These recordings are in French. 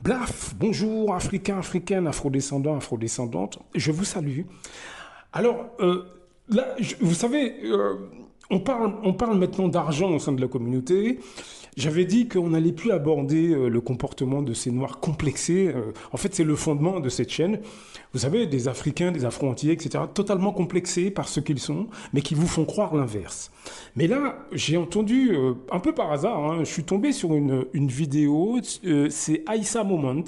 Blaf, bonjour, Africains, Africaines, Afrodescendants, Afrodescendantes, je vous salue. Alors, là, vous savez, on parle maintenant d'argent au sein de la communauté. J'avais dit qu'on n'allait plus aborder le comportement de ces Noirs complexés. En fait, c'est le fondement de cette chaîne. Vous savez, des Africains, des Afro-Antillais, etc., totalement complexés par ce qu'ils sont, mais qui vous font croire l'inverse. Mais là, j'ai entendu, un peu par hasard, hein, je suis tombé sur une vidéo, c'est Aïssa Moment.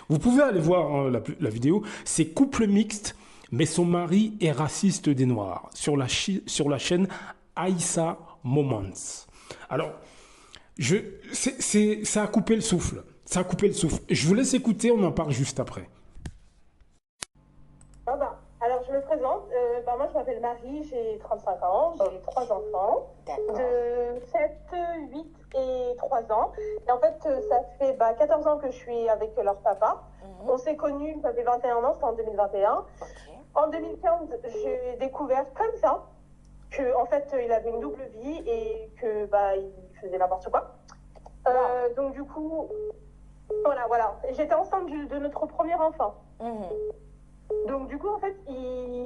Vous pouvez aller voir hein, la vidéo, c'est couple mixte, mais son mari est raciste des Noirs, sur la chaîne Aïssa Moments. Alors, ça a coupé le souffle. Ça a coupé le souffle. Je vous laisse écouter, on en parle juste après. Alors, je me présente. Moi, je m'appelle Marie, j'ai 35 ans, j'ai trois enfants D'accord. de 7, 8 et 3 ans. Et en fait, ça fait 14 ans que je suis avec leur papa. On s'est connus, ça fait 21 ans, c'était en 2021. Ok. En 2015, j'ai découvert comme ça que en fait, il avait une double vie et que il faisait n'importe quoi. Donc du coup, voilà. J'étais enceinte de notre premier enfant. Donc du coup, en fait,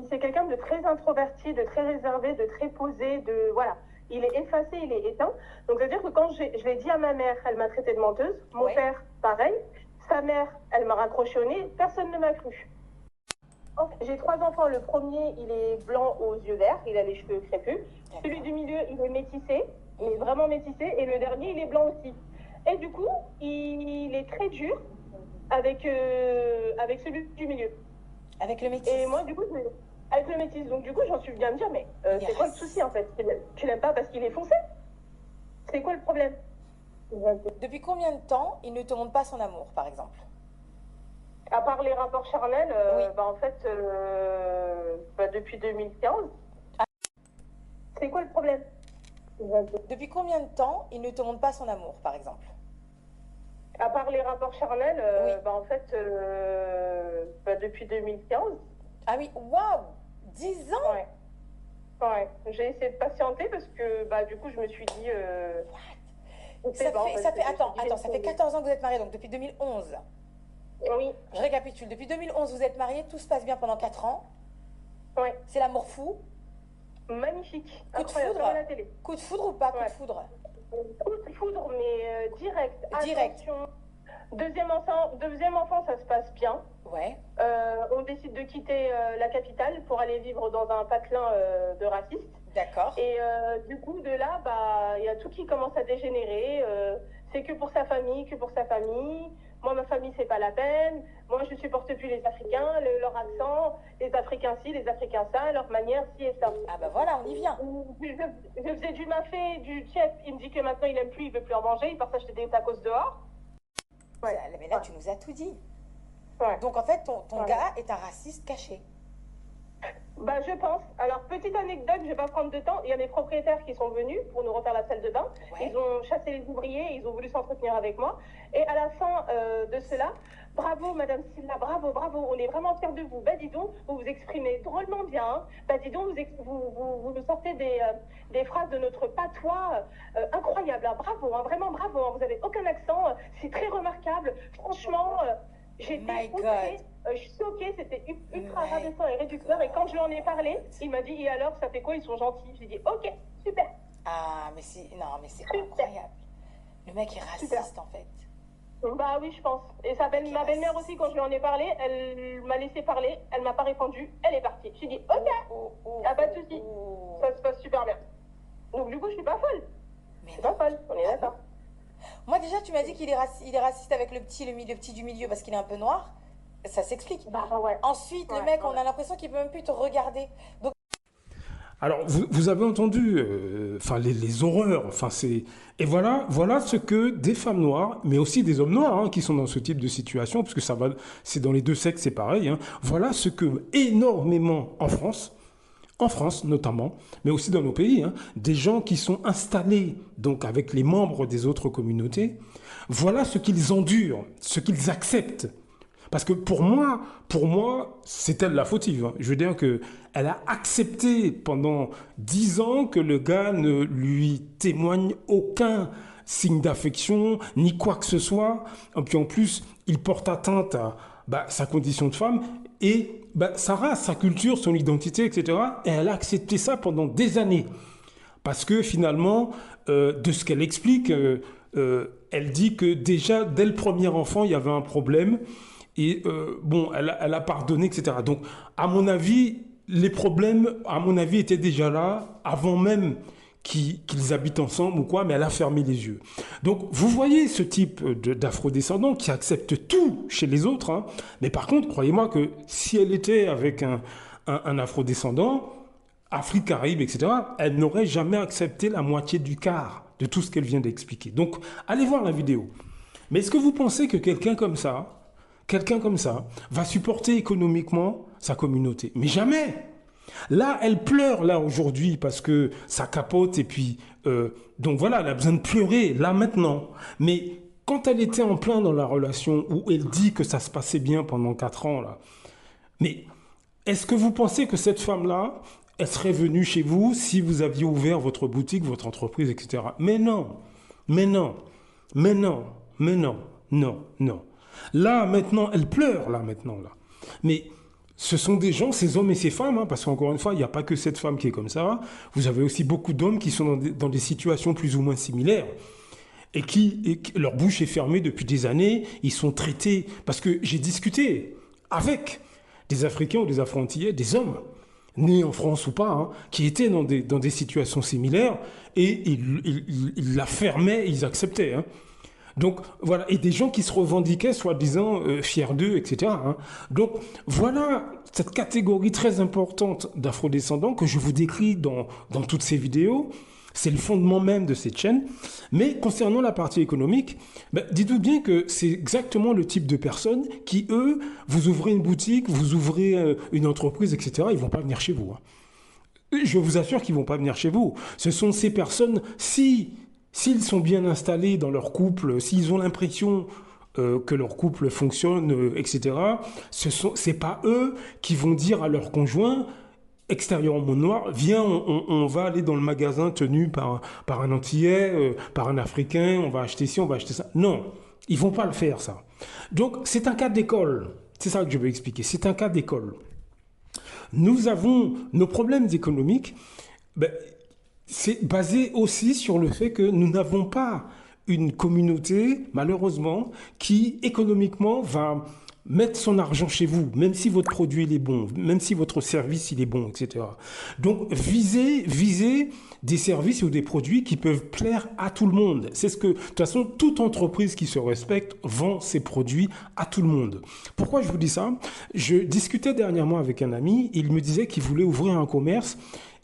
c'est quelqu'un de très introverti, de très réservé, de très posé, voilà. Il est effacé, il est éteint. Donc c'est-à-dire que quand je l'ai dit à ma mère, elle m'a traité de menteuse. Mon père, pareil. Sa mère, elle m'a raccroché au nez. Personne ne m'a cru. J'ai trois enfants. Le premier, il est blanc aux yeux verts. Il a les cheveux crépus. Celui du milieu, il est métissé. Il est vraiment métissé. Et le dernier, il est blanc aussi. Et du coup, il est très dur avec celui du milieu. Avec le métis. Et moi, du coup, avec le métis. Donc, du coup, j'en suis venue à me dire, mais c'est quoi le souci en fait? Tu l'aimes pas parce qu'il est foncé? C'est quoi le problème? Depuis combien de temps il ne te montre pas son amour, par exemple? À part les rapports charnels, Oui. en fait, depuis 2015. C'est quoi le problème? Depuis combien de temps il ne te montre pas son amour, par exemple? À part les rapports charnels, Oui. en fait, depuis 2015. Ah oui, waouh! 10 ans? Ouais. Ouais. J'ai essayé de patienter parce que du coup, je me suis dit. Ça fait 14 ans que vous êtes mariés, donc depuis 2011. Oui. Je récapitule. Depuis 2011, vous êtes mariés, tout se passe bien pendant 4 ans. Ouais. C'est l'amour fou. Magnifique. Coup de Incroyable, foudre? comme à la télé. Coup de foudre ou pas coup Ouais. de foudre? Coup de foudre, mais direct. Direct. Attention. Deuxième enfant, ça se passe bien. Ouais. On décide de quitter la capitale pour aller vivre dans un patelin de racistes. D'accord. Et du coup, de là, il y a tout qui commence à dégénérer. C'est que pour sa famille, que pour sa famille. Moi, ma famille, c'est pas la peine. Moi, je supporte plus les Africains, leur accent, les Africains ci, les Africains ça, leur manière ci et ça. Ah bah voilà, on y vient. Je faisais du mafé, du chef. Il me dit que maintenant, il aime plus, il veut plus en manger. Il part s'acheter des tacos dehors. Ouais. Mais là, tu nous as tout dit. Ouais. Donc en fait, ton Ouais. gars est un raciste caché. Je pense. Alors, petite anecdote, je vais pas prendre de temps. Il y a des propriétaires qui sont venus pour nous refaire la salle de bain. Ouais. Ils ont chassé les ouvriers, ils ont voulu s'entretenir avec moi. Et à la fin de cela, bravo Madame Silla, bravo, bravo, on est vraiment fiers de vous. Dis donc, vous vous exprimez drôlement bien. Dis donc, vous nous sortez des phrases de notre patois incroyables. Bravo, vraiment bravo. Vous avez aucun accent, c'est très remarquable. Franchement, j'étais My outrée. God. Je suis choquée, c'était ultra My rabaissant et réducteur. Et quand je lui en ai parlé, il m'a dit, et alors, ça fait quoi? Ils sont gentils. J'ai dit, ok, super. Ah, mais c'est Super. incroyable. Le mec est raciste en fait. Oui, je pense. Et ma belle-mère aussi, quand je lui en ai parlé, elle m'a laissé parler, elle m'a pas répondu, elle est partie. J'ai dit, ok, pas de souci, ça se passe super bien. Donc du coup, je suis pas folle. Mais Je suis pas folle, on est d'accord. moi déjà, tu m'as dit qu'il est, il est raciste avec le petit du milieu parce qu'il est un peu noir. Ça s'explique. Ouais. Ensuite, le Ouais, mec, on ouais. a l'impression qu'il peut même plus te regarder. Donc, Alors, vous avez entendu, les horreurs. Et voilà ce que des femmes noires, mais aussi des hommes noirs qui sont dans ce type de situation, parce que c'est dans les deux sexes, c'est pareil. Voilà ce que énormément en France notamment, mais aussi dans nos pays, des gens qui sont installés donc avec les membres des autres communautés, voilà ce qu'ils endurent, ce qu'ils acceptent. Parce que pour moi, c'est elle la fautive. Je veux dire que elle a accepté pendant 10 ans que le gars ne lui témoigne aucun signe d'affection, ni quoi que ce soit. Et puis en plus, il porte atteinte à sa condition de femme et sa race, sa culture, son identité, etc. Et elle a accepté ça pendant des années. Parce que finalement, de ce qu'elle explique, elle dit que déjà, dès le premier enfant, il y avait un problème. Et elle a pardonné, etc. Donc, à mon avis, les problèmes, étaient déjà là, avant même qu'ils habitent ensemble ou quoi, mais elle a fermé les yeux. Donc, vous voyez ce type d'afrodescendant qui accepte tout chez les autres. Hein. Mais par contre, croyez-moi que si elle était avec un afrodescendant, Afrique, Caraïbes, etc., elle n'aurait jamais accepté la moitié du quart de tout ce qu'elle vient d'expliquer. Donc, allez voir la vidéo. Mais est-ce que vous pensez que quelqu'un comme ça va supporter économiquement sa communauté? Mais jamais. Là, elle pleure, là, aujourd'hui, parce que ça capote, et puis, donc voilà, elle a besoin de pleurer, là, maintenant. Mais quand elle était en plein dans la relation, où elle dit que ça se passait bien pendant 4 ans, là, mais est-ce que vous pensez que cette femme-là, elle serait venue chez vous si vous aviez ouvert votre boutique, votre entreprise, etc. Mais non, mais non, mais non, mais non, non, non. Là, maintenant, elle pleure, là, maintenant, là. Mais ce sont des gens, ces hommes et ces femmes, hein, parce qu'encore une fois, il n'y a pas que cette femme qui est comme ça. Vous avez aussi beaucoup d'hommes qui sont dans des situations plus ou moins similaires et leur bouche est fermée depuis des années. Ils sont traités, parce que j'ai discuté avec des Africains ou des Afro-Antillais, des hommes, nés en France ou pas, hein, qui étaient dans des situations similaires et ils la fermaient, ils acceptaient. Hein. Donc voilà, et des gens qui se revendiquaient soi-disant fiers d'eux, etc. Hein. Donc voilà cette catégorie très importante d'afrodescendants que je vous décris dans toutes ces vidéos. C'est le fondement même de cette chaîne. Mais concernant la partie économique, dites-vous bien que c'est exactement le type de personnes qui, eux, vous ouvrez une boutique, vous ouvrez une entreprise, etc. Ils ne vont pas venir chez vous. Hein. Je vous assure qu'ils ne vont pas venir chez vous. Ce sont ces personnes, s'ils sont bien installés dans leur couple, s'ils ont l'impression que leur couple fonctionne, etc., c'est pas eux qui vont dire à leur conjoint extérieur au monde noir, viens, on va aller dans le magasin tenu par un Antillais, par un Africain, on va acheter ci, on va acheter ça. Non, ils vont pas le faire, ça. Donc, c'est un cas d'école. C'est ça que je veux expliquer. C'est un cas d'école. Nous avons nos problèmes économiques. C'est basé aussi sur le fait que nous n'avons pas une communauté, malheureusement, qui économiquement va mettre son argent chez vous, même si votre produit il est bon, même si votre service il est bon, etc. Donc visez des services ou des produits qui peuvent plaire à tout le monde. C'est ce que, de toute façon, toute entreprise qui se respecte vend ses produits à tout le monde. Pourquoi je vous dis ça? Je discutais dernièrement avec un ami, il me disait qu'il voulait ouvrir un commerce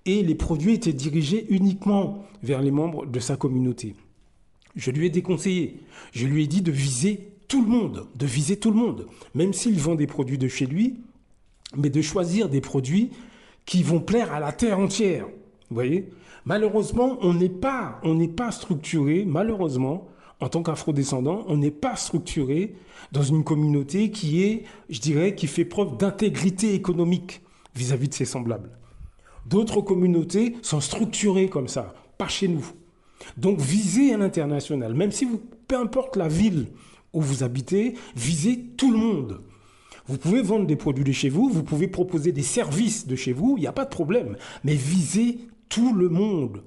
et les produits étaient dirigés uniquement vers les membres de sa communauté. Je lui ai déconseillé. Je lui ai dit de viser tout le monde, même s'il vend des produits de chez lui, mais de choisir des produits qui vont plaire à la terre entière. Vous voyez? Malheureusement, on n'est pas structuré, malheureusement, en tant qu'afrodescendant, on n'est pas structuré dans une communauté qui fait preuve d'intégrité économique vis-à-vis de ses semblables. D'autres communautés sont structurées comme ça, pas chez nous. Donc visez à l'international, même si peu importe la ville où vous habitez, visez tout le monde. Vous pouvez vendre des produits de chez vous, vous pouvez proposer des services de chez vous, il n'y a pas de problème. Mais visez tout le monde,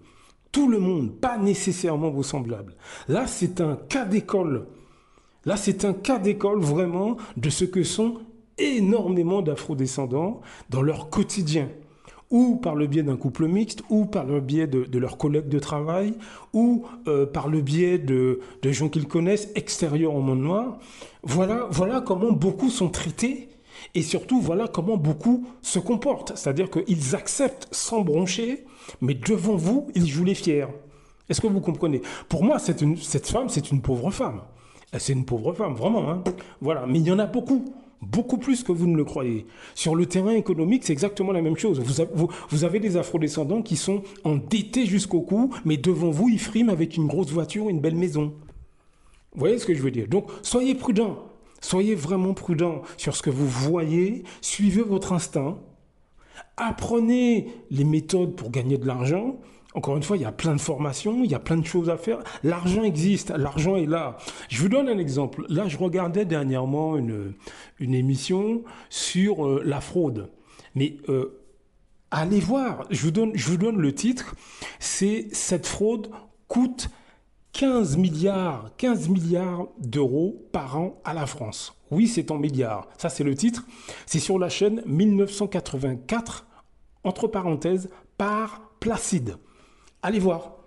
pas nécessairement vos semblables. Là, c'est un cas d'école. Là, c'est un cas d'école vraiment de ce que sont énormément d'afrodescendants dans leur quotidien. Ou par le biais d'un couple mixte, ou par le biais de leurs collègues de travail, ou par le biais de gens qu'ils connaissent extérieurs au monde noir. Voilà comment beaucoup sont traités, et surtout voilà comment beaucoup se comportent. C'est-à-dire qu'ils acceptent sans broncher, mais devant vous, ils jouent les fiers. Est-ce que vous comprenez? Pour moi, cette femme, c'est une pauvre femme. C'est une pauvre femme, vraiment. Hein. Voilà, mais il y en a beaucoup. Beaucoup plus que vous ne le croyez. Sur le terrain économique, c'est exactement la même chose. Vous avez des afrodescendants qui sont endettés jusqu'au cou, mais devant vous, ils friment avec une grosse voiture et une belle maison. Vous voyez ce que je veux dire? Donc, soyez prudents. Soyez vraiment prudents sur ce que vous voyez. Suivez votre instinct. Apprenez les méthodes pour gagner de l'argent Encore une fois, il y a plein de formations, il y a plein de choses à faire. L'argent existe, l'argent est là. Je vous donne un exemple. Là, je regardais dernièrement une émission sur la fraude. Mais allez voir, je vous donne le titre. C'est cette fraude coûte 15 milliards d'euros par an à la France. Oui, c'est en milliards. Ça, c'est le titre. C'est sur la chaîne 1984, entre parenthèses, par Placide. Allez voir.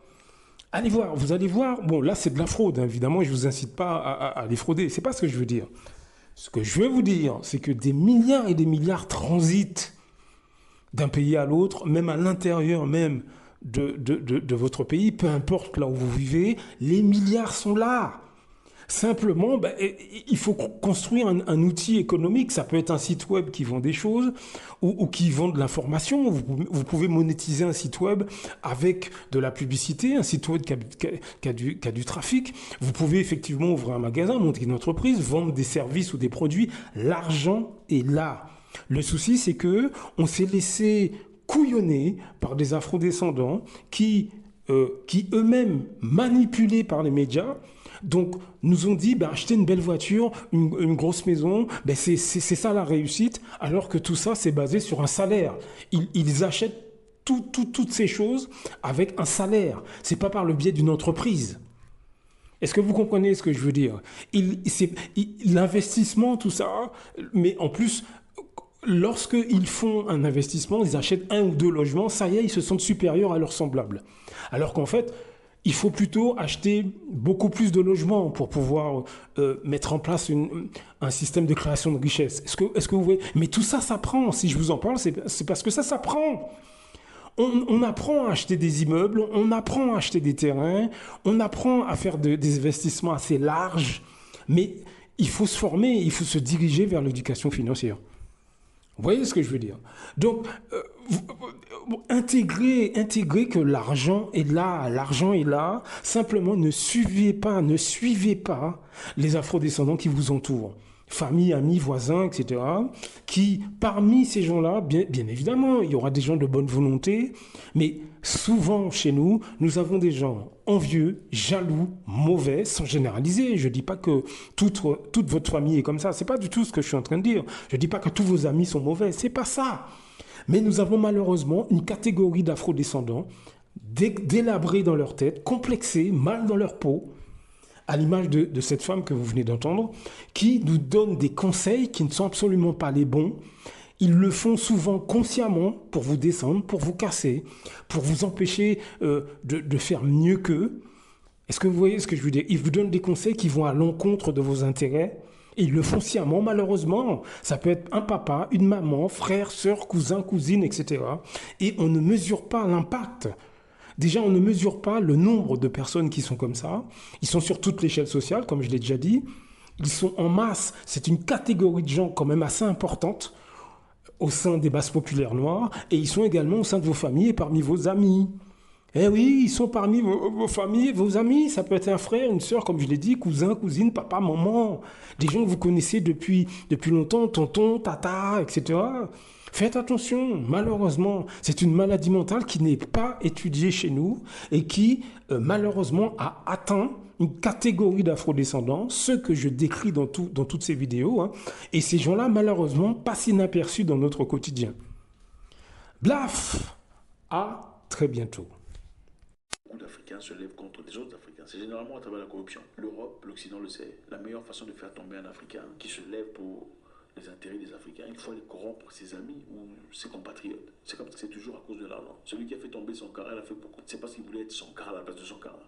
Allez voir. Vous allez voir. Bon, là, c'est de la fraude, hein, évidemment. Je ne vous incite pas à les frauder. Ce n'est pas ce que je veux dire. Ce que je veux vous dire, c'est que des milliards et des milliards transitent d'un pays à l'autre, même à l'intérieur même de votre pays, peu importe là où vous vivez, les milliards sont là. Simplement, il faut construire un outil économique. Ça peut être un site web qui vend des choses ou qui vend de l'information. Vous pouvez monétiser un site web avec de la publicité, un site web qui a du trafic. Vous pouvez effectivement ouvrir un magasin, monter une entreprise, vendre des services ou des produits. L'argent est là. Le souci, c'est que on s'est laissé couillonner par des afrodescendants qui eux-mêmes, manipulés par les médias, donc nous ont dit acheter une belle voiture, une grosse maison, c'est ça la réussite, alors que tout ça c'est basé sur un salaire. Ils achètent toutes ces choses avec un salaire. C'est pas par le biais d'une entreprise. Est-ce que vous comprenez ce que je veux dire? L'investissement, tout ça, mais en plus, lorsqu'ils font un investissement, ils achètent un ou deux logements, ça y est, ils se sentent supérieurs à leurs semblables. Alors qu'en fait, il faut plutôt acheter beaucoup plus de logements pour pouvoir mettre en place un système de création de richesse. Est-ce que vous voyez? Mais tout ça, ça prend. Si je vous en parle, c'est parce que ça prend. On apprend à acheter des immeubles, on apprend à acheter des terrains, on apprend à faire des investissements assez larges, mais il faut se former, il faut se diriger vers l'éducation financière. Vous voyez ce que je veux dire? Donc, intégrer que l'argent est là, simplement ne suivez pas les afrodescendants qui vous entourent. Famille, amis, voisins, etc. Qui, parmi ces gens-là, bien évidemment, il y aura des gens de bonne volonté, mais souvent chez nous, nous avons des gens envieux, jaloux, mauvais, sans généraliser. Je ne dis pas que toute votre famille est comme ça. Ce n'est pas du tout ce que je suis en train de dire. Je ne dis pas que tous vos amis sont mauvais. Ce n'est pas ça. Mais nous avons malheureusement une catégorie d'afrodescendants délabrés dans leur tête, complexés, mal dans leur peau, à l'image de cette femme que vous venez d'entendre, qui nous donne des conseils qui ne sont absolument pas les bons. Ils le font souvent consciemment pour vous descendre, pour vous casser, pour vous empêcher de faire mieux qu'eux. Est-ce que vous voyez ce que je veux dire? Ils vous donnent des conseils qui vont à l'encontre de vos intérêts. Et ils le font sciemment, malheureusement. Ça peut être un papa, une maman, frère, sœur, cousin, cousine, etc. Et on ne mesure pas l'impact. Déjà, on ne mesure pas le nombre de personnes qui sont comme ça. Ils sont sur toute l'échelle sociale, comme je l'ai déjà dit. Ils sont en masse. C'est une catégorie de gens quand même assez importante au sein des masses populaires noires. Et ils sont également au sein de vos familles et parmi vos amis. Eh oui, ils sont parmi vos familles, vos amis. Ça peut être un frère, une sœur, comme je l'ai dit, cousin, cousine, papa, maman. Des gens que vous connaissez depuis longtemps, tonton, tata, etc. Faites attention, malheureusement, c'est une maladie mentale qui n'est pas étudiée chez nous et qui, malheureusement, a atteint une catégorie d'afrodescendants, ceux que je décris dans toutes ces vidéos, hein, et ces gens-là, malheureusement, passent inaperçus dans notre quotidien. Blaf! À très bientôt. Beaucoup d'Africains se lèvent contre des autres Africains. C'est généralement à travers la corruption. L'Europe, l'Occident le sait. La meilleure façon de faire tomber un Africain qui se lève pour les intérêts des Africains, il faut aller corrompre ses amis ou ses compatriotes. C'est comme ça que c'est toujours à cause de l'argent. Celui qui a fait tomber son cara, il a fait beaucoup. C'est parce qu'il voulait être son cara à la place de son cara.